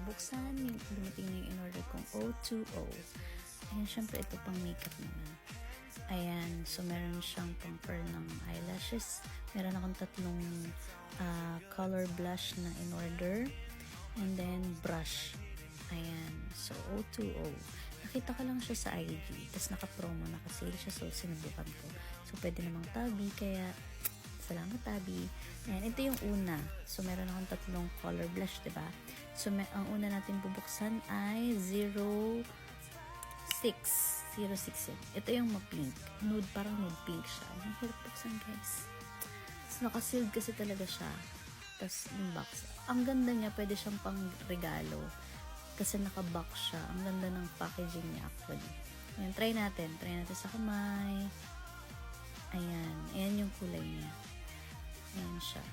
buksan. Yung dumating na yung in-order kong O2O. Ayan, syempre ito pang makeup naman. Ayan, so meron siyang pang pearl ng eyelashes. Meron akong tatlong color blush na in-order. And then, brush. Ayan, so O2O. Nakita ko lang siya sa IG. Tapos naka-promo, naka-sale siya. So, sinubukan ko. So, pwede namang tabi. Kaya, salamat tabi. Ayan, ito yung una. So, meron akong tatlong color blush, diba? So, ang una natin bubuksan ay 06. 06 yun. Ito yung ma-pink. Nude, parang nude pink siya. Ang hirap buksan, guys. So, naka-sealed kasi talaga siya. Tapos, yung box. Ang ganda niya, pwede siyang pang regalo. Kasi naka-box siya. Ang ganda ng packaging niya, actually. Ayan, try natin. Try natin sa kamay. Ayan. Ayan yung kulay niya. Ayan siya.